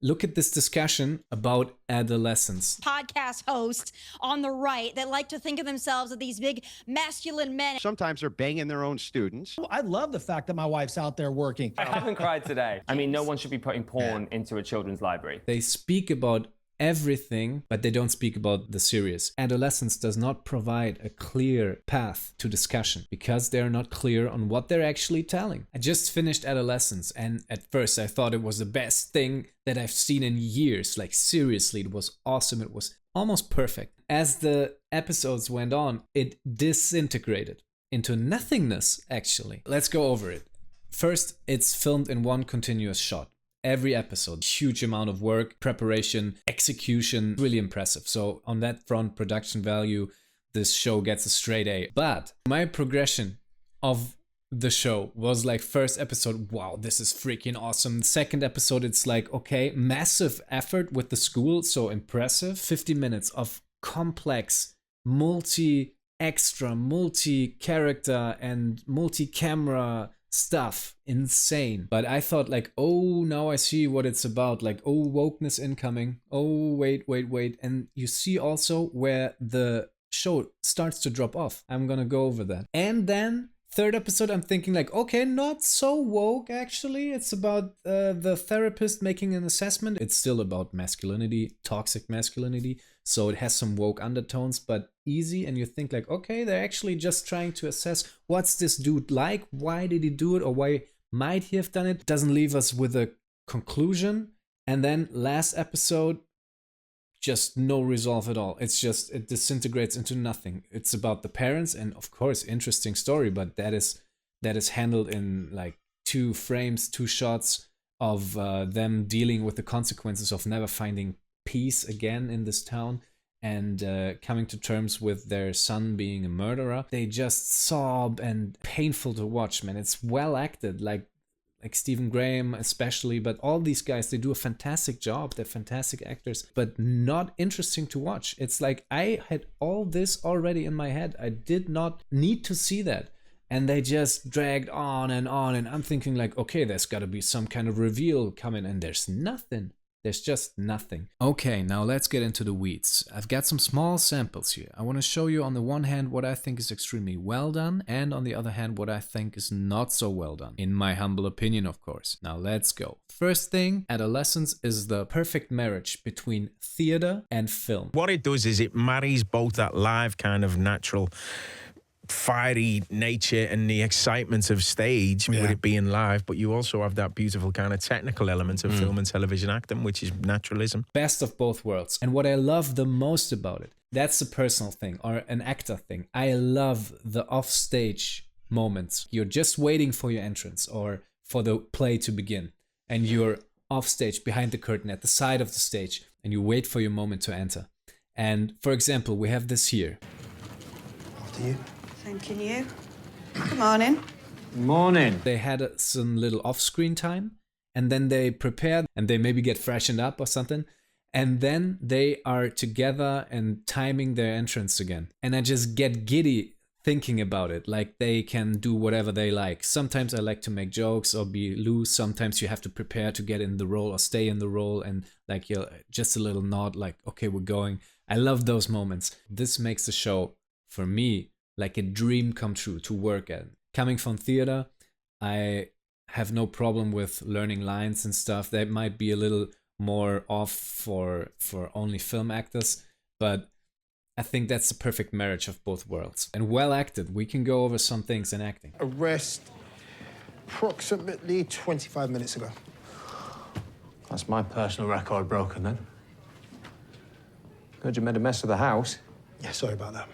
Look at this discussion about adolescence. Podcast hosts on the right that like to think of themselves as these big masculine men. Sometimes they're banging their own students. I love the fact that my wife's out there working. I haven't cried today. I mean, no one should be putting porn into a children's library. They speak about everything, but they don't speak about the serious. Adolescence does not provide a clear path to discussion because they're not clear on what they're actually telling. I just finished Adolescence, and at first I thought it was the best thing that I've seen in years. Like, seriously, it was awesome. It was almost perfect. As the episodes went on, it disintegrated into nothingness, actually. Let's go over it. First, it's filmed in one continuous shot. Every episode, huge amount of work, preparation, execution, really impressive. So on that front, production value, this show gets a straight A. But my progression of the show was like, first episode, wow, this is freaking awesome. Second episode, it's like, okay, massive effort with the school, so impressive. 50 minutes of complex, multi-extra, multi-character and multi-camera stuff, insane. But I thought like, oh, now I see what it's about. Like, oh, wokeness incoming. Oh, wait. And you see also where the show starts to drop off. I'm gonna go over that. And then third episode, I'm thinking like, okay, not so woke actually. It's about the therapist making an assessment. It's still about masculinity, toxic masculinity. So it has some woke undertones, but easy. And you think like, okay, they're actually just trying to assess what's this dude like? Why did he do it? Or why might he have done it? Doesn't leave us with a conclusion. And then last episode, just no resolve at all. It's just, it disintegrates into nothing. It's about the parents, and of course, interesting story, but that is handled in like 2 frames, 2 shots of them dealing with the consequences of never finding peace again in this town and coming to terms with their son being a murderer. They just sob, and painful to watch, man. It's well acted, like Stephen Graham especially, but all these guys, they do a fantastic job. They're fantastic actors, but not interesting to watch. It's like I had all this already in my head. I did not need to see that. And they just dragged on, and I'm thinking like, okay, there's got to be some kind of reveal coming, and there's nothing. There's just nothing. Okay, now let's get into the weeds. I've got some small samples here. I want to show you on the one hand what I think is extremely well done, and on the other hand what I think is not so well done. In my humble opinion, of course. Now let's go. First thing, Adolescence is the perfect marriage between theater and film. What it does is it marries both that live kind of natural fiery nature and the excitement of stage with it being live, but you also have that beautiful kind of technical element of film and television acting, which is naturalism. Best of both worlds. And what I love the most about it, that's a personal thing or an actor thing. I love the offstage moments. You're just waiting for your entrance or for the play to begin, and you're offstage behind the curtain at the side of the stage, and you wait for your moment to enter. And for example, we have this here. After you. Thanking you. Good morning. Morning. They had some little off-screen time, and then they prepared, and they maybe get freshened up or something, and then they are together and timing their entrance again. And I just get giddy thinking about it. Like, they can do whatever they like. Sometimes I like to make jokes or be loose. Sometimes you have to prepare to get in the role or stay in the role, and like, you're just a little nod, like, okay, we're going. I love those moments. This makes the show, for me, like a dream come true to work at. Coming from theater, I have no problem with learning lines and stuff. That might be a little more off for only film actors, but I think that's the perfect marriage of both worlds. And well acted. We can go over some things in acting. Arrest approximately 25 minutes ago. That's my personal record broken then. Heard you made a mess of the house. Yeah, sorry about that.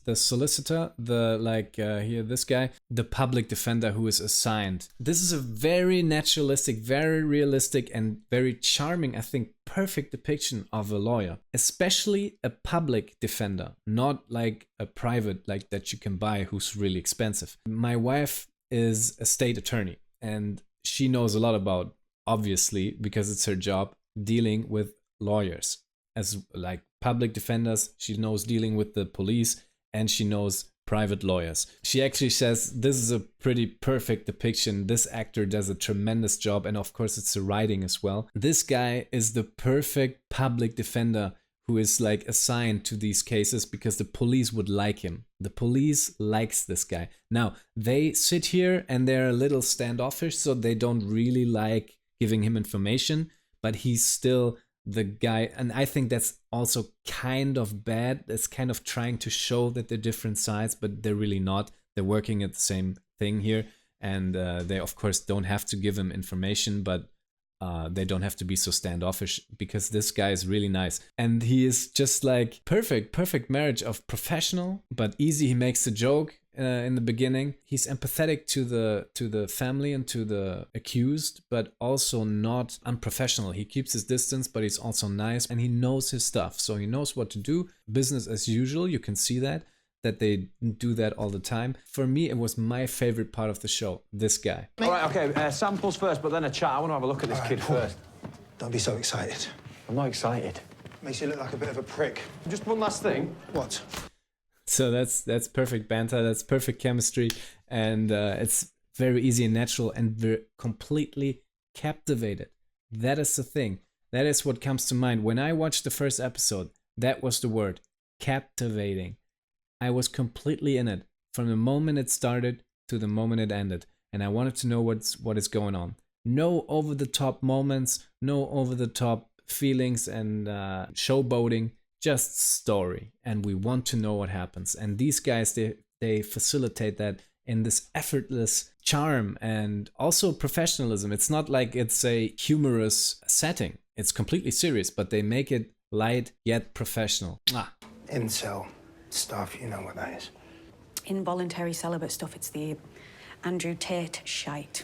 The solicitor, this guy, the public defender who is assigned. This is a very naturalistic, very realistic, and very charming, I think, perfect depiction of a lawyer, especially a public defender, not like a private, like that you can buy, who's really expensive. My wife is a state attorney, and she knows a lot about, obviously, because it's her job, dealing with lawyers as like public defenders. She knows dealing with the police, and she knows private lawyers. She actually says this is a pretty perfect depiction. This actor does a tremendous job, and of course it's the writing as well. This guy is the perfect public defender who is like assigned to these cases because the police would like him. The police likes this guy. Now, they sit here and they're a little standoffish, so they don't really like giving him information, but he's still the guy. And I think that's also kind of bad. It's kind of trying to show that they're different sides, but they're really not. They're working at the same thing here. And they, of course, don't have to give him information, but they don't have to be so standoffish because this guy is really nice. And he is just like perfect marriage of professional, but easy. He makes a joke in the beginning. He's empathetic to the family and to the accused, but also not unprofessional. He keeps his distance, but he's also nice and he knows his stuff. So he knows what to do. Business as usual. You can see that they do that all the time. For me, it was my favorite part of the show, this guy. All right, okay, samples first, but then a chat. I want to have a look at this kid first. Don't be so excited. I'm not excited. Makes you look like a bit of a prick. Just one last thing. What? So that's perfect banter, that's perfect chemistry, and it's very easy and natural, and we're completely captivated. That is the thing. That is what comes to mind. When I watched the first episode, that was the word, captivating. I was completely in it from the moment it started to the moment it ended, and I wanted to know what is going on. No over-the-top moments, no over-the-top feelings and showboating, just story, and we want to know what happens. And these guys, they facilitate that in this effortless charm and also professionalism. It's not like it's a humorous setting. It's completely serious, but they make it light yet professional. Incel stuff, you know what that is. Involuntary celibate stuff, it's the Andrew Tate shite.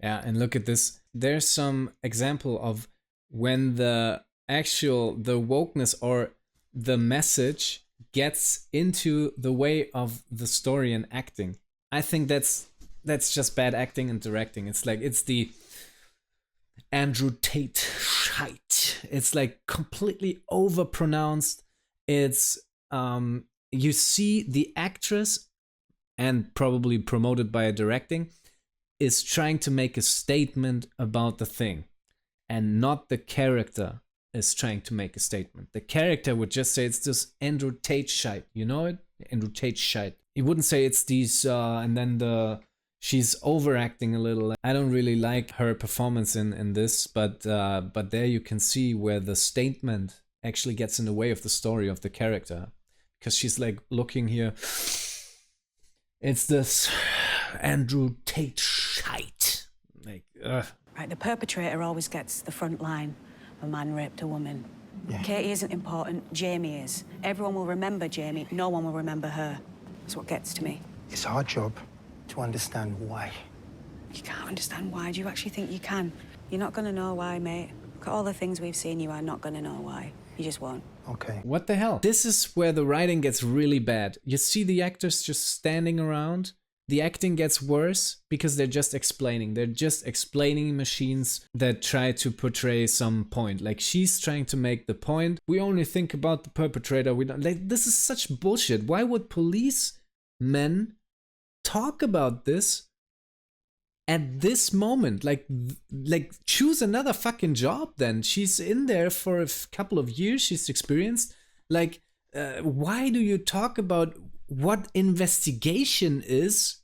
Yeah, and look at this. There's some example of when the wokeness or the message gets into the way of the story and acting. I think that's just bad acting and directing. It's like, it's the Andrew Tate shite. It's like completely overpronounced. It's you see the actress, and probably promoted by a directing, is trying to make a statement about the thing, and not the character is trying to make a statement. The character would just say it's this Andrew Tate shite. You know it? Andrew Tate shite. He wouldn't say it's these and then she's overacting a little. I don't really like her performance in this, but there you can see where the statement actually gets in the way of the story of the character, because she's like looking here. It's this Andrew Tate shite. Like, Right, the perpetrator always gets the front line. A man raped a woman. Yeah. Katie isn't important, Jamie is. Everyone will remember Jamie, no one will remember her. That's what gets to me. It's our job to understand why. You can't understand why. Do you actually think you can? You're not gonna know why, mate. Look at all the things we've seen, you are not gonna know why. You just won't. Okay. what the hell? This is where the writing gets really bad. You see the actors just standing around. The acting gets worse because they're just explaining. They're just explaining machines that try to portray some point. Like, she's trying to make the point. We only think about the perpetrator. We don't. Like, this is such bullshit. Why would policemen talk about this at this moment? Like choose another fucking job then. She's in there for a couple of years. She's experienced. Like, why do you talk about what investigation is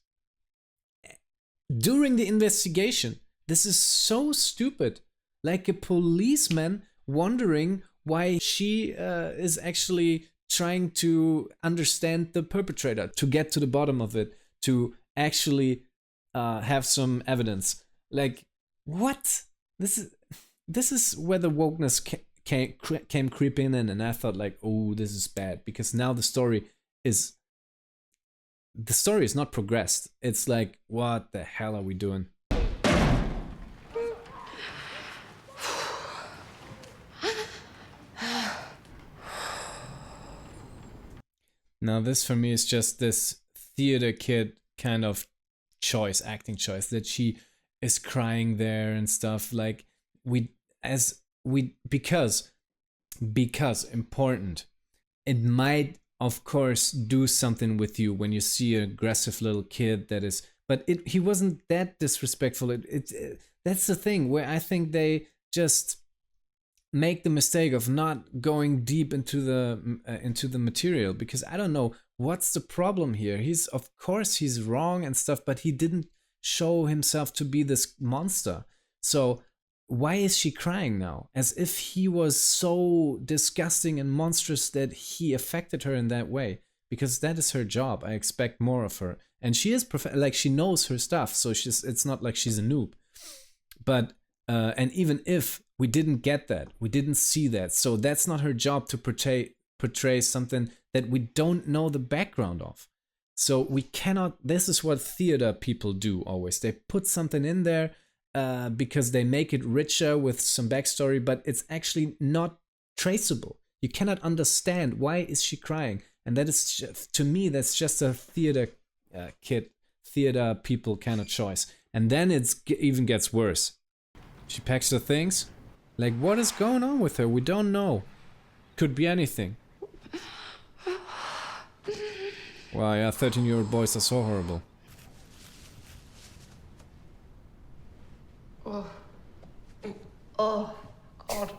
during the investigation? This is so stupid. Like a policeman wondering why she is actually trying to understand the perpetrator, to get to the bottom of it, to actually have some evidence. Like, what? This is where the wokeness came creeping in, and I thought like, oh, this is bad, because now the story is not progressed. It's like, what the hell are we doing? Now this for me is just this theater kid kind of acting choice, that she is crying there and stuff. Like, because important, it might of course do something with you when you see an aggressive little kid that is, but he wasn't that disrespectful. That's the thing where I think they just make the mistake of not going deep into the material, because I don't know what's the problem here. Of course he's wrong and stuff, but he didn't show himself to be this monster. So why is she crying now? As if he was so disgusting and monstrous that he affected her in that way. Because that is her job. I expect more of her. And she is like, she knows her stuff, so it's not like she's a noob. But and even if we didn't get that, we didn't see that, so that's not her job to portray something that we don't know the background of. So we cannot. This is what theater people do always. They put something in there because they make it richer with some backstory, but it's actually not traceable. You cannot understand why is she crying, and that is just, to me, that's just a theater people kind of choice. And then it even gets worse. She packs her things. Like, what is going on with her? We don't know. Could be anything. Wow, yeah, 13-year-old boys are so horrible. Oh. Oh, God.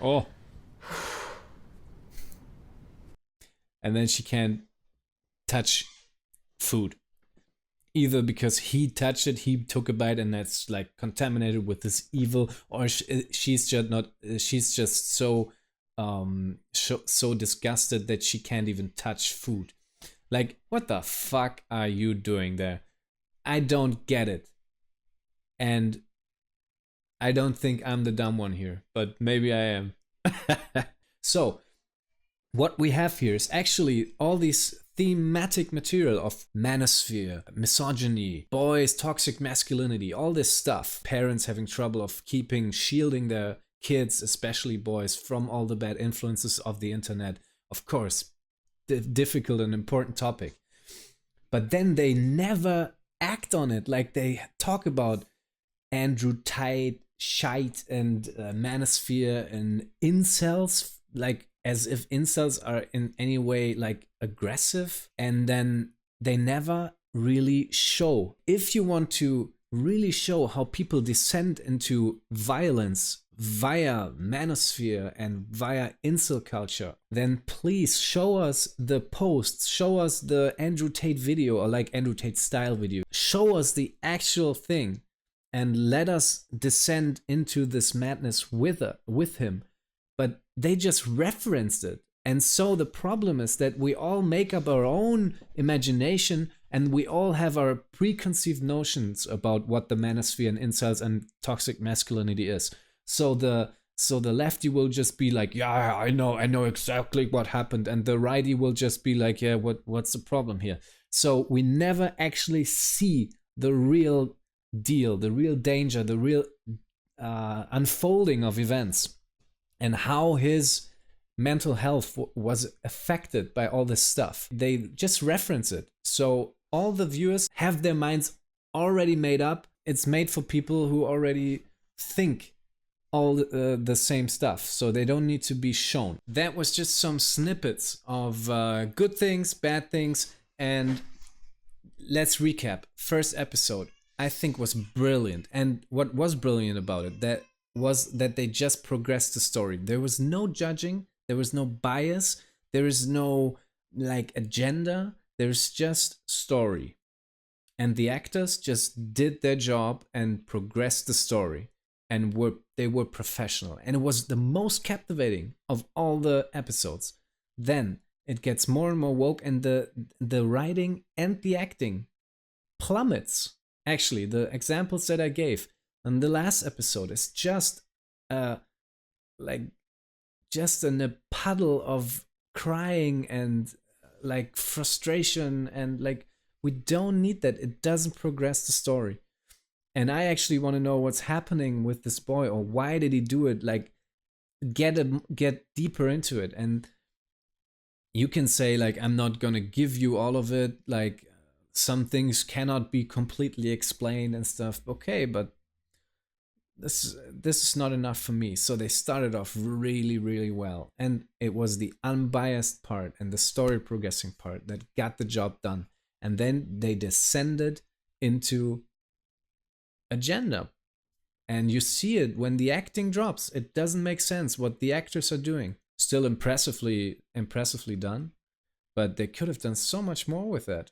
Oh. And then she can't touch food. Either because he touched it, he took a bite, and that's like contaminated with this evil, or she's just so so disgusted that she can't even touch food. Like, what the fuck are you doing there? I don't get it. And I don't think I'm the dumb one here, but maybe I am. So, what we have here is actually all these thematic material of manosphere, misogyny, boys, toxic masculinity, all this stuff. Parents having trouble of shielding their kids, especially boys, from all the bad influences of the internet. Of course, difficult and important topic. But then they never act on it. Like, they talk about Andrew Tate, shite, and manosphere and incels, like as if incels are in any way like aggressive, and then they never really show. If you want to really show how people descend into violence via manosphere and via incel culture, then please show us the posts, show us the Andrew Tate video, or like Andrew Tate style video. Show us the actual thing and let us descend into this madness with him. But they just referenced it. And so the problem is that we all make up our own imagination, and we all have our preconceived notions about what the manosphere and incels and toxic masculinity is. So the lefty will just be like, yeah, I know exactly what happened, and the righty will just be like, yeah, what's the problem here? So we never actually see the real deal, the real danger, the real unfolding of events, and how his mental health was affected by all this stuff. They just reference it. So all the viewers have their minds already made up. It's made for people who already think all the same stuff. So they don't need to be shown. That was just some snippets of good things, bad things. And let's recap. First episode, I think, was brilliant. And what was brilliant about it, was that they just progressed the story. There was no judging, there was no bias, there is no like agenda, there's just story. And the actors just did their job and progressed the story, and they were professional. And it was the most captivating of all the episodes. Then it gets more and more woke, and the writing and the acting plummets. Actually, the examples that I gave and the last episode is just just in a puddle of crying and like frustration, and like we don't need that. It doesn't progress the story. And I actually want to know what's happening with this boy, or why did he do it? Like, get deeper into it. And you can say like, I'm not gonna give you all of it, like some things cannot be completely explained and stuff. Okay, but this is not enough for me. So they started off really, really well. And it was the unbiased part and the story progressing part that got the job done. And then they descended into agenda. And you see it when the acting drops. It doesn't make sense what the actors are doing. Still impressively done. But they could have done so much more with that.